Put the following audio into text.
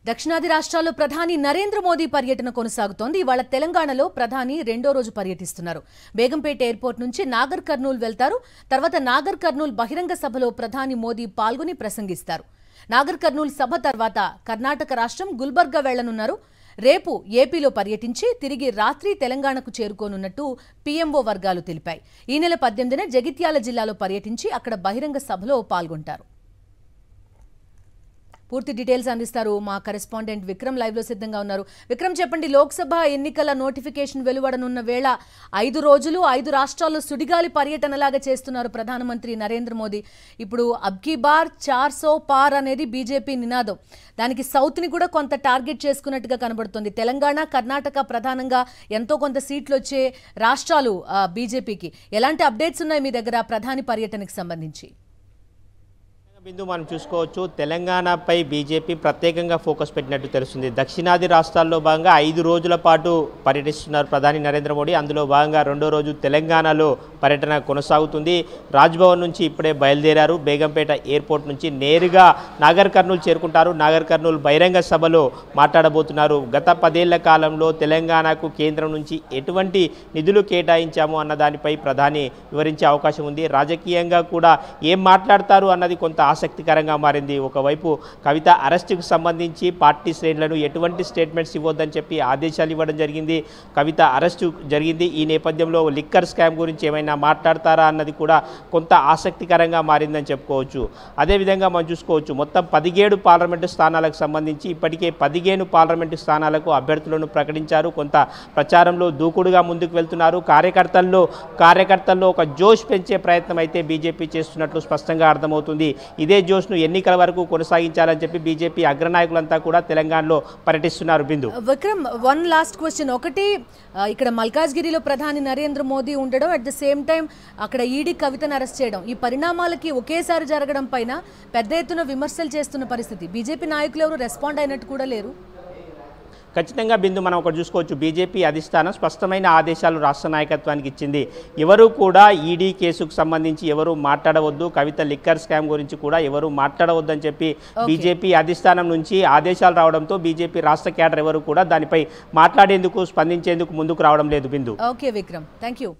దక్షిణాది రాష్ట్రాల్లో ప్రధాని నరేంద్ర మోదీ పర్యటన కొనసాగుతోంది. ఇవాళ తెలంగాణలో ప్రధాని రెండో రోజు పర్యటిస్తున్నారు. బేగంపేట ఎయిర్పోర్ట్ నుంచి నాగర్ కర్నూల్ వెళ్తారు. తర్వాత నాగర్ కర్నూల్ బహిరంగ సభలో ప్రధాని మోదీ పాల్గొని ప్రసంగిస్తారు. నాగర్ కర్నూల్ సభ తర్వాత కర్ణాటక రాష్ట్రం గుల్బర్గా వెళ్లనున్నారు. రేపు ఏపీలో పర్యటించి తిరిగి రాత్రి తెలంగాణకు చేరుకోనున్నట్టు పీఎంఓ వర్గాలు తెలిపాయి. ఈ నెల 18న జగిత్యాల జిల్లాలో పర్యటించి అక్కడ బహిరంగ సభలో పాల్గొంటారు. పూర్తి డీటెయిల్స్ అందిస్తారు మా కరెస్పాండెంట్ విక్రమ్. లైవ్ లో సిద్ధంగా ఉన్నారు. విక్రమ్, చెప్పండి, లోక్సభ ఎన్నికల నోటిఫికేషన్ వెలువడనున్న వేళ 5 రోజులు 5 రాష్ట్రాల్లో సుడిగాలి పర్యటనలాగా చేస్తున్నారు ప్రధానమంత్రి నరేంద్ర మోదీ. ఇప్పుడు అబ్కీ బార్ 400 పార్ అనేది బీజేపీ నినాదం. దానికి సౌత్ ని కూడా కొంత టార్గెట్ చేసుకున్నట్టుగా కనబడుతుంది. తెలంగాణ, కర్ణాటక ప్రధానంగా ఎంతో కొంత సీట్లు వచ్చే రాష్ట్రాలు బీజేపీకి. ఎలాంటి అప్డేట్స్ ఉన్నాయి మీ దగ్గర ప్రధాని పర్యటనకు సంబంధించి? బిందు మనం చూసుకోవచ్చు, తెలంగాణపై బీజేపీ ప్రత్యేకంగా ఫోకస్ పెట్టినట్టు తెలుస్తుంది. దక్షిణాది రాష్ట్రాల్లో భాగంగా 5 రోజుల పాటు పర్యటిస్తున్నారు ప్రధాని నరేంద్ర మోడీ. అందులో భాగంగా రెండో రోజు తెలంగాణలో పర్యటన కొనసాగుతుంది. రాజ్భవన్ నుంచి ఇప్పుడే బయలుదేరారు. బేగంపేట ఎయిర్పోర్ట్ నుంచి నేరుగా నాగర్ కర్నూల్ చేరుకుంటారు. నాగర్ కర్నూల్ బహిరంగ సభలో మాట్లాడబోతున్నారు. గత 10 ఏళ్ల కాలంలో తెలంగాణకు కేంద్రం నుంచి ఎటువంటి నిధులు కేటాయించాము అన్న దానిపై ప్రధాని వివరించే అవకాశం ఉంది. రాజకీయంగా కూడా ఏం మాట్లాడతారు అన్నది కొంత ఆసక్తికరంగా మారింది. ఒకవైపు కవిత అరెస్టుకు సంబంధించి పార్టీ శ్రేణులను ఎటువంటి స్టేట్మెంట్స్ ఇవ్వొద్దని చెప్పి ఆదేశాలు ఇవ్వడం జరిగింది. కవిత అరెస్టు జరిగింది. ఈ నేపథ్యంలో లిక్కర్ స్కామ్ గురించి ఏమైనా మాట్లాడతారా అన్నది కూడా కొంత ఆసక్తికరంగా మారిందని చెప్పుకోవచ్చు. అదేవిధంగా మనం చూసుకోవచ్చు, మొత్తం 17 పార్లమెంటు స్థానాలకు సంబంధించి ఇప్పటికే 15 పార్లమెంటు స్థానాలకు అభ్యర్థులను ప్రకటించారు. కొంత ప్రచారంలో దూకుడుగా ముందుకు వెళ్తున్నారు. కార్యకర్తల్లో ఒక జోష్ పెంచే ప్రయత్నం అయితే బీజేపీ చేస్తున్నట్లు స్పష్టంగా అర్థమవుతుంది. ఇదే జోష్ను ఎన్నికల వరకు కొనసాగించాలని చెప్పి బీజేపీ అగ్రనాయకులంతా కూడా తెలంగాణలో పర్యటిస్తున్నారు. బిందు, విక్రమ్, వన్ లాస్ట్ క్వశ్చన్. ఒకటి, ఇక్కడ మల్కాజ్గిరిలో ప్రధాని నరేంద్ర మోదీ ఉండడం, అట్ ద సేమ్ టైం అక్కడ ఈడీ కవితను అరెస్ట్ చేయడం, ఈ పరిణామాలకి ఒకేసారి జరగడం పైన పెద్ద ఎత్తున విమర్శలు చేస్తున్న పరిస్థితి. బీజేపీ నాయకులు ఎవరు రెస్పాండ్ అయినట్టు కూడా లేరు. ఖచ్చితంగా బిందు, మనం ఒకటి చూసుకోవచ్చు, బీజేపీ అధిష్టానం స్పష్టమైన ఆదేశాలు రాష్ట్ర నాయకత్వానికి ఇచ్చింది. ఎవరు కూడా ఈడీ కేసుకు సంబంధించి ఎవరు మాట్లాడవద్దు, కవిత లిక్కర్ స్కామ్ గురించి కూడా ఎవరు మాట్లాడవద్దు అని చెప్పి బీజేపీ అధిష్టానం నుంచి ఆదేశాలు రావడంతో బీజేపీ రాష్ట్ర క్యాడర్ ఎవరు కూడా దానిపై మాట్లాడేందుకు, స్పందించేందుకు ముందుకు రావడం లేదు. Bindu. Okay Vikram, thank you.